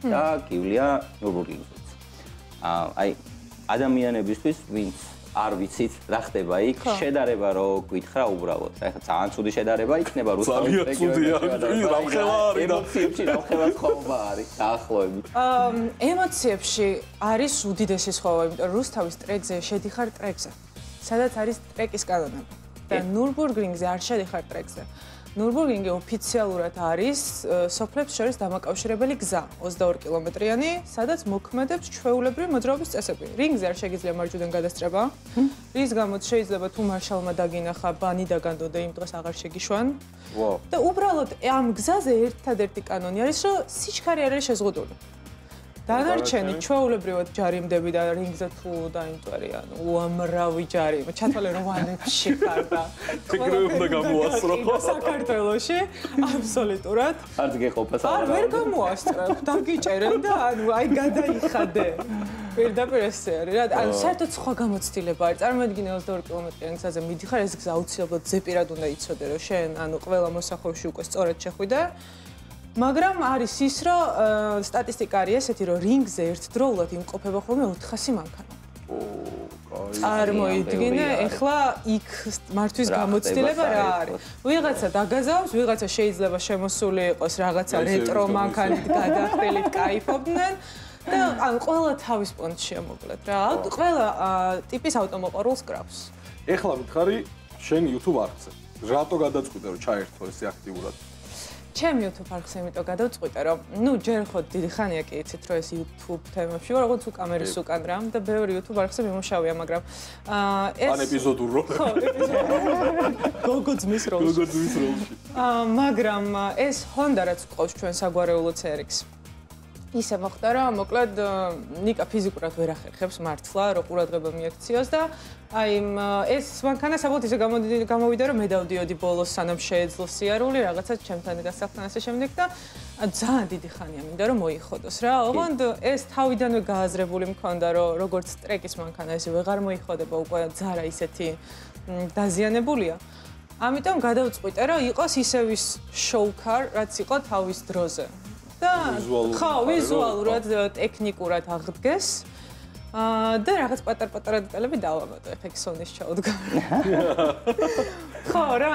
და გივლია ნურბურგრინგზეც. აი, ადამიანებისთვის, ვინც არ ვიცით რა ხდება იქ, შედარება რო გითხრა უბრალოდ. ეხლა ძალიან ცუდი შედარება იქნება რუსთავის ტრეკზე. ძალიან ცუდია, რამხელა არის და ემოციებში რამხელა სხვაობა არის, დაახლოებით. ემოციებში არის უდიდესი სხვაობა, იმიტომ რომ რუსთავის ტრეკზე შედიხარ ტრეკზე, სადაც არის ტრეკის კანონები. და ნურბურგრინგზე არ შედიხარ ტრეკზე. ნურბურგრინგი ოფიციალურად არის სოფლებს შორის დამაკავშირებელი გზა, 22 კილომეტრიანი, სადაც მოქმედებს ჩვეულებრივი მოძრაობის წესები. რინგზე არ შეგიძლია მარჯვიდან გადასწრება, რის გამოც შეიძლება თუ მარშალმა დაგინახა, ბანი დაგანდო და იმ დღეს აღარ შეგიშვან. და უბრალოდ ამ გზაზე ერთადერთი კანონი არის, რომ სიჩქარე არ არის შეზღუდული. დანარჩენი ჩვეულებრივად ჯარიმდები და რინგზე თუ დაიმტვერი, ანუ უამრავი ჯარიმა, ჩათვალე რომ ვანებში ხარ და ეგრევე უნდა გამოასწრო. საქართველოში აბსოლუტურად არც გეყოფა არ ვერ გამოასწრებ, დაგიჭერენ და ანუ აი გადაიხადე. პირდაპირ ესე არის რა, ანუ საერთოდ სხვა გამოცდილება არის. წარმოიდგინე 22 კილომეტრიან გზაზე მიდიხარ, ეს გზა აუცილებლად ზეპირად უნდა იცოდე, რომ შენ ანუ ყველა მოსახვევში უკვე სწორად შეხვიდე. მაგრამ არის ის, რომ სტატისტიკა არის ესეთი, რომ რინგზე ერთდროულად იმყოფება ხოლმე 400 მანქანა. წარმოიდგინე, ეხლა იქ მართვის გამოცდილება რა არის. ვიღაცა დაგაზავს, ვიღაცა შეიძლება შემოსული იყოს რაღაცა რეტრო მანქანით გადახდელით, кайფობდნენ და ანუ ყველა თავის პონტშია მოკლედ რა. ყველა ტიპის ავტომოყარულს კრავს. ეხლა მითხარი, შენ YouTube არხზე. რატო გადაწყვიტე რომ ჩაერთო ესე აქტიურად? ჩემ YouTube არხზე იმიტომ გადავწყვიტე, რომ ნუ ჯერ ხო დიდი ხანია კი იცით, რომ ეს YouTube თემებში ვარ, როგორც უკამერის უკან რა და ბევრი YouTube არხზე მიმოშავია, მაგრამ ეს ან ეპიზოდურ როლში. ხო, გოგოძმის როლში. მაგრამ ეს Honda რაც ყავს ჩვენ საგვარეულო CRX. ისე მოხდა რა, მოკლედ ნიკა ფიზიკურად ვერ ახერხებს მართლა, რო ყურადღება მიაქციოს და აი ეს მანქანა საბოლოოდ ისე გამოვიდა, რომ მე დავდიოდი ბოლოს სანამ შეეძლო სიარული, რაღაცა ჩემთან გასახთან ასე შემდეგ და ძალიან დიდი ხანია მინდა რომ მოიხოდოს რა. ოღონდ ეს თავიდანვე გააზრებული მქონდა, რომ როგორც ტრეკის მანქანა ესე ვეღარ მოიხოდება, უკვე ძარა ისეთი დაზიანებულია. ამიტომ გადავწყვიტე, რომ იყოს ისევ ის show car, რაც იყო თავის დროზე. და ხო, ვიზუალურად, ტექნიკურად აღდგეს. და რაღაც პატარ-პატარა დეტალები დავამატო, ეხლა Xon-ის ჩავდგა. ხო, რა,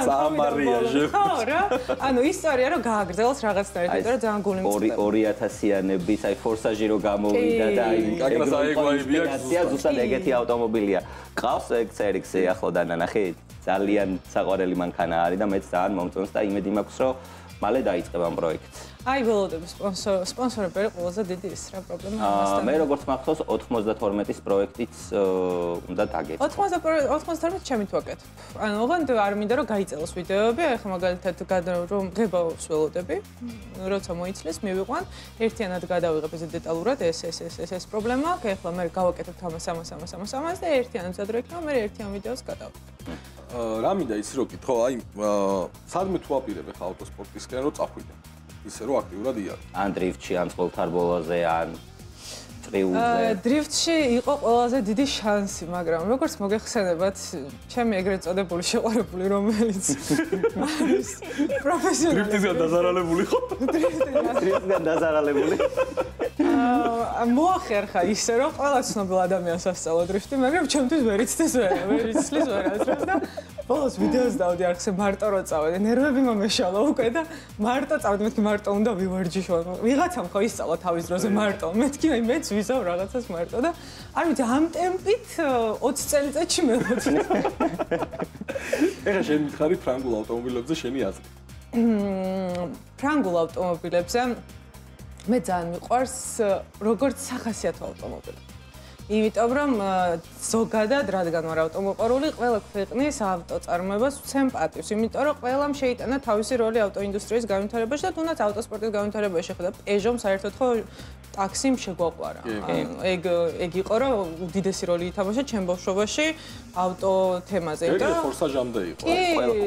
ხო, რა. ანუ ისტორია რომ გააგრძელოს რაღაცნაირად, იმიტომ რომ ძალიან გული მწყდება. 2000-იანების აი ფორსაჟი რო გამოვიდა და აი ეგრე ზუსტად ეგეთი ავტომობილია. ყავს ეგ CRX-ი ახლო დანანახით? ძალიან საყვარელი მანქანა არის და მეც ძალიან მომწონს და იმედი მაქვს რომ მალე დაიწყებ ამ პროექტს. აი ველოდები სპონსორები არის ყველაზე დიდი ის რა პრობლემა ამასთან. მე როგორც მახსოვს 92-ის პროექტიც უნდა დაგეწყო. 92 ჩემით ვაკეთებ. ანუ ოღონდ არ მინდა რომ გაიწელოს ვიდეოები, ახლა მაგალითად რომ ღებავს ველოდები, როცა მოიცლეს, მივიყვან, ერთიანად გადავიღებ ესე დეტალურად ეს პრობლემა, ახლა მე გავაკეთებ ამას და ერთიანად მზადრო იქნება, მე ერთიან ვიდეოს გადავიღებ. რა მინდა იცი რომ კითხო, აი სადმე თუ აპირებ ახლა ავტოსპორტისკენ რომ წახვიდე. ისე რომ აქტიურად იარ. ან დრიფტში, ან წყალთარბოლაზე, ან წრიულზე. დრიფტში იყო ყველაზე დიდი შანსი, მაგრამ როგორც მოგეხსენებათ, ჩემი ეგრეთ წოდებული შეყვარებული, რომელიც არის პროფესიონალი. დრიფტისგან დაზარალებული ხო? დრიფტისგან დაზარალებული. მოახერხა ისე, რომ ყველა ცნობილ ადამიანს ასწავლა დრიფტი, მაგრამ ჩემთვის ვერ იცდეს ვერ იცლის ვერასდროს და ბოლოს ვიდეოს დავდი არხზე მარტო რო წავედი, ნერვები მომეშალა უკვე და მარტო წავედი, მეთქი მარტო უნდა ვივარჯიშო. ვიღაცამ ხო ისწავლა თავის დროზე მარტო. მეთქი აი მეც ვიზავ რაღაცას მარტო და არ ვიცი ამ ტემპით 20 წელიწადში მევოდი. ეხლა შენ მითხარი ფრანგულ ავტომობილებზე შენი აზრი. ფრანგულ ავტომობილებზე მე ძალიან მიყვარს როგორც სახასიათო ავტომობილი. იმიტომ რომ ზოგადად რადგან ვარ ავტომოყვარული, ყველა ქვეყნის ავტოწარმოებას ვცემ პატივს, იმიტომ რომ ყველამ შეიტანა თავისი როლი ავტოინდუსტრიის განვითარებაში და თუნდაც ავტოსპორტის განვითარებაში. ხოდა პეჟომ საერთოდ ხო ტაქსიმ შეგვაყვარა. ეგ იყო რომ უდიდესი როლი ითამაშა ჩემ ბავშვობაში ავტო თემაზე. ეგრე ფორსაჟამდე იყო.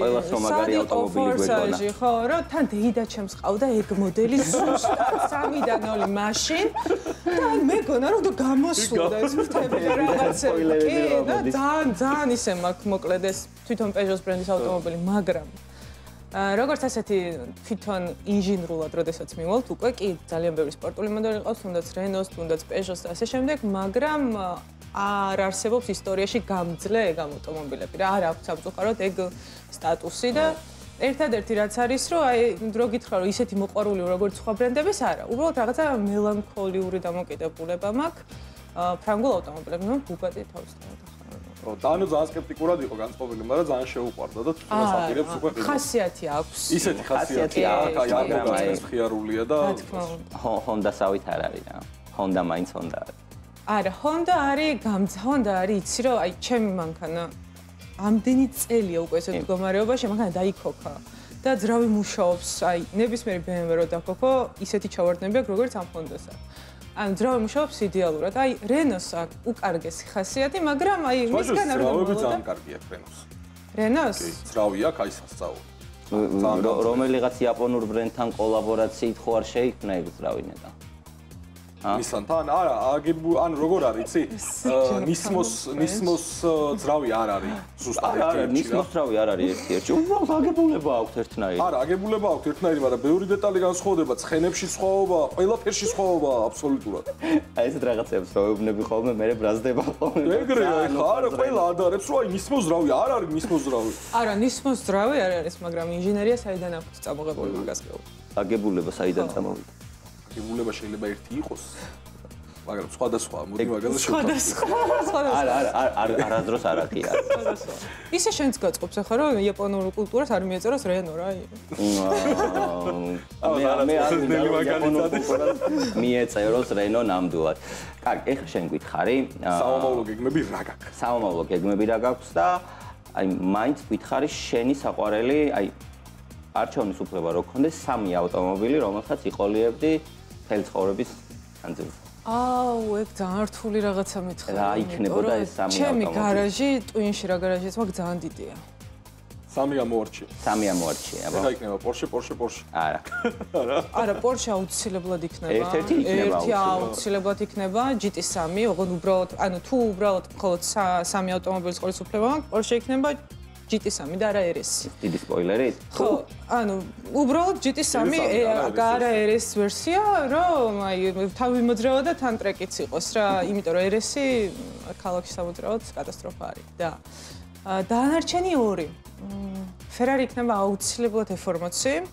ყველას რომ მაგარი ავტომობილი გვეგონა. ხო, რომ თან დეიდა ჩემს ყავდა ეგ მოდელი ზუსტად 3-დან 0 მაშინ და მეგონა რომ გამოსულდა ეს ფრთები რაღაცები. კი, და ძალიან ისე მაქვს მოკლედ ეს თვითონ პეჟოს ბრენდის ავტომობილი, მაგრამ როგორც ასეთი თვითონ ინჟინრულად, როდესაც მივალთ, უკვე კი ძალიან ბევრი სპორტული მოდელი ყავს, თუნდაც რენოს, თუნდაც პეჟოს და ასე შემდეგ, მაგრამ არ არსებობს ისტორიაში გამძლე ეგ ავტომობილები რა, არ აქვს სამწუხაროდ ეგ სტატუსი და ერთადერთი რაც არის, რომ აი დრო გითხრა, რომ ისეთი მოყვარული როგორც სხვა ბრენდების არა, უბრალოდ რაღაცა მელანქოლიური დამოკიდებულება მაქვს ფრანგულ ავტომობილებს, ნუ ბუგატი თავისთავად. დანო ძალიან სკეპტიკურად იყო განწყობილი, მაგრამ ძალიან შეუყვარდა და თუნდაც აპირებს უკვე ყიდვა. ხასიათი აქვს. ისეთი ხასიათი აქვს, აი ამგვარად ხიარულია და Honda-სავით არ არის რა. Honda მაინც Honda არის. არა, Honda არის, იცი რომ აი ჩემი მანქანა ამდენი წელია უკვე ესეთ მდგომარეობაში, მანქანა დაიქოქა და ძრავი მუშაობს, აი ნებისმიერი BMW რო დაქოქო, ისეთი ჩავარდნები აქვს როგორც ამ Honda-ს აქვს. ან ძრავი მუშაობს იდეალურად. აი რენოს აქვს უკარგესი ხასიათი, მაგრამ აი მისგან არ ძრავები ძალიან კარგი აქვს რენოს. რენოს? კი, ძრავი აქვს, აი სასწაული. რომელიღაც იაპონურ ბრენდთან კოლაბორაციით ხო არ შეიქმნა ეგ ძრავი ნეტა. მისანთან არა, ან როგორ არის, იცი? ნისმოს ძრავი არ არის ზუსტად ერთიერთი. ნისმოს ძრავი არ არის ერთიერთი. უბრალოდ აგებულება აქვს ერთნაირი. არა, აგებულება აქვს ერთნაირი, მაგრამ ბევრი დეტალი განსხვავდება, ცხენებში სხვაობა, ყველაფერში სხვაობა აბსოლუტურად. აი ესეთ რაღაცებს ვეუბნები ხოლმე, მე ბრაზდება ხოლმე. ეგრეა, ეხა არა, ყველა ადარებს, რომ აი ნისმოს ძრავი არ არის ნისმოს ძრავი. არა, ნისმოს ძრავი არ არის, მაგრამ ინჟინერია საიდან აქვს წამოღებული მაგას გეუბნები. აგებულება საიდან წამოვიდა? აგებულება შეიძლება ერთი იყოს, მაგრამ სხვადასხვა, მოდი მაგაზე შევთავაზოთ. სხვადასხვა. არადროს არ აღია. ისე შენც გაწყობს ახლა რომ იაპონურ კულტურას არ მიეწეროს რენო რა. მე არ მიეწეროს რენო ნამდვილად. კარგი, ეხლა შენ გითხარი, სამომავლო გეგმები რა გაქვს? სამომავლო გეგმები რა გაქვს და აი მაინც გითხარი შენი საყვარელი, აი არჩევნის უფლება რო გქონდეს 3 ავტომობილი, რომელსაც იყოლიებდი მთელი ცხოვრების განძილზე. აუ, ეგ ძალიან რთული რაღაცა მითხრა. რა იქნებოდა ეს 3 ავტომობილი? ჩემი გარაჟი, ტვინში რა გარაჟიც მაქვს ძალიან დიდია. 3 ამოარჩია. 3 ამოარჩია, აბა. ეხა იქნება Porsche. არა. არა, Porsche აუცილებლად იქნება. ერთ-ერთი იქნება აუცილებლად იქნება GT3, ოღონდ უბრალოდ, ანუ თუ უბრალოდ მხოლოდ 3 ავტომობილის ყოლის უფლება მაქვს, Porsche იქნება GT3 და არა RS. დიდი სპოილერი? ხო, ანუ უბრალოდ GT3 არა RS ვერსია, რომ აი თავი მოძრაობა და თან ტრეკიც იყოს რა, იმიტომ რომ RS-ი ქალაქში სამოძრაოდ კატასტროფა არის და დანარჩენი 2. Ferrari იქნება აუცილებლად F40.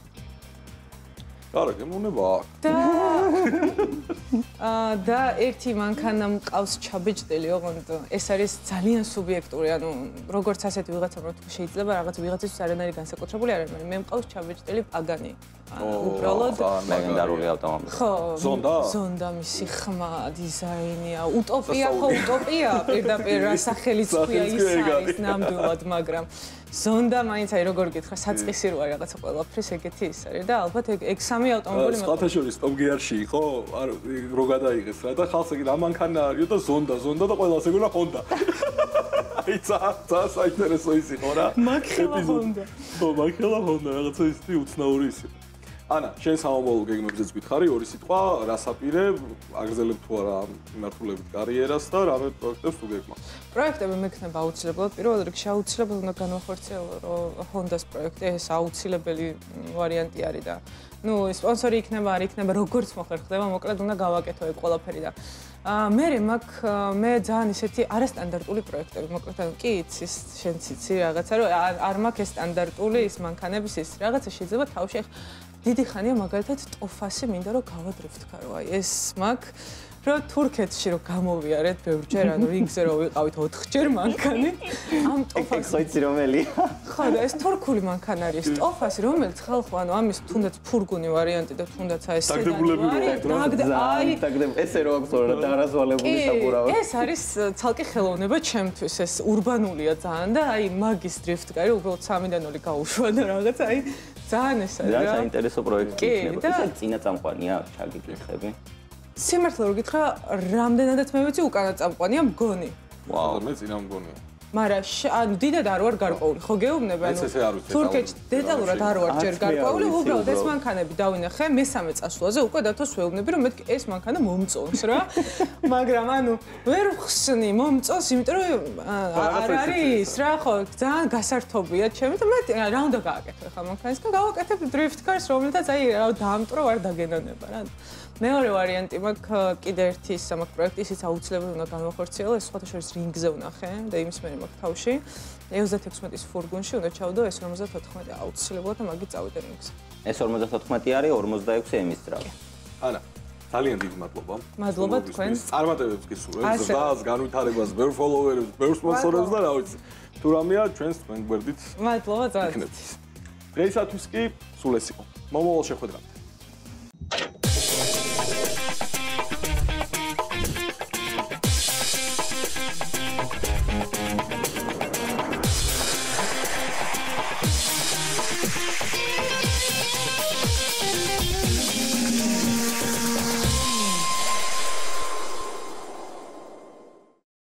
არა, გემოვნება აქვს. და და ერთი მანქანა მყავს ჩაბეჭდელი, ოღონდ ეს არის ძალიან სუბიექტური, ანუ როგორც ასეთი ვიღაცა რომ შეიძლება რაღაც ვიღაცისთვის არანაირი განსაკუთრებული არ არის, მაგრამ მე მყავს ჩაბეჭდელი პაგანი. უბრალოდ ლეგენდარული ავტომობილი. ხო, ზონდა? ზონდა მისი ხმა, დიზაინია, utopia ხო utopia, პირდაპირ რა სახელიც ქვია ის არის ნამდვილად, მაგრამ ზონდა მაინც აი როგორ გითხრა, საწყისი რო არის რაღაცა ყველაფრის ეგეთი ის არის და ალბათ ეგ სამი ავტომობილი სხვათა შორის Top Gear-ში იყო, რო გადაიღეს რა და ხალხს ეგ რა მანქანა არისო და ზონდა და ყველას ეგონა Honda. აი ცა საინტერესო ის იყო რა. მაგხელა Honda. ხო, მაგხელა Honda რაღაცა ისეთი უცნაური ის იყო. ანა, შენ სამომავლო გეგმებზეც გითხარი, ორი სიტყვა, რას აპირე, აგრძელებ თუ არა მიმართულებით კარიერას და რამე პროექტებს თუ გეგმა. პროექტები მექნება აუცილებლად, პირველ რიგში აუცილებლად უნდა განვახორციელო, რომ Honda-s პროექტი ეს აუცილებელი ვარიანტი არის და ნუ სპონსორი იქნება, არ იქნება, როგორც მოხერხდება, მოკლედ უნდა გავაკეთო ეგ ყველაფერი და მე ძალიან ისეთი არასტანდარტული პროექტები, მოკლედ ანუ კი იცის, შენც იცი რაღაცა, რომ არ მაქვს ეს სტანდარტული ის მანქანების ის რაღაცა შეიძლება თავში დიდი ხანია მაგალითად ტოფასი მინდა რომ გავადრიფთქარო, აი ეს მაქვს რომ თურქეთში რომ გამოვიარეთ ბევრჯერ, ანუ რიგზე რომ ვიყავით 4-ჯერ მანქანი, ამ ტოფასი ხო იცი რომელია? ხო და ეს თურქული მანქანა არის, ტოფასი რომელიც ხალხო, ანუ ამის თუნდაც ფურგონი ვარიანტი და თუნდაც აი ეს ესე რო აქვს რა დარაზვალებული საბურავი. ეს არის ცალკე ხელოვნება ჩემთვის, ეს ურბანულია ძალიან და აი მაგის დრიფტკარი უბრალოდ 3-დან 0 გაუშვა და რაღაც აი ძალიან ეს არის რა. რა საინტერესო პროექტი იქნება. ეს წინა წამყვანია, ჩაგიკითხები. სიმართლე რომ გითხრა, რამდენადაც მე ვიცი უკანა წამყვანია მგონი. ვაუ, მე წინა მგონია. მაგრამ ანუ დიდად არ ვარ გარკვეული, ხო გეუბნები, ანუ თურქეთში დეტალურად არ ვარ ჯერ გარკვეული, უბრალოდ ეს მანქანები დავინახე მესამე წასვლაზე, უკვე დათოს ვეუბნები, რომ მეთქი ეს მანქანა მომწონს რა. მაგრამ ანუ ვერ ვხსნი მომწონს, იმიტომ რომ არ არის რა, ხო, ძალიან გასართობია ჩემი და მე რა უნდა გააკეთო ხა მანქანისგან, გავაკეთებ drift cars, რომელთაც აი რა დაამტრო არ დაგენონება რა. მეორე ვარიანტი მაქვს კიდე ერთი ის მაქვს პროექტი, ისიც აუცილებლად უნდა განვახორციელო, ეს სხვათა შორის რინგზე ვნახე და იმის მე მაქვს თავში. 36-ის ფურგონში უნდა ჩავდო ეს 54 აუცილებლად და მაგით წავიდე რინგზე. ეს 54 არის 46 ემის ძრავა. ანა, ძალიან დიდი მადლობა. მადლობა თქვენს. წარმატებებს გისურვებთ, ზრდას, განვითარებას, ბევრ ფოლოვერებს, ბევრ სპონსორებს და რა ვიცი. თუ რამეა ჩვენს თქვენ გვერდით. მადლობა ძალიან. დღეისათვის კი სულ ეს იყო. მომავალ შეხვედრამდე.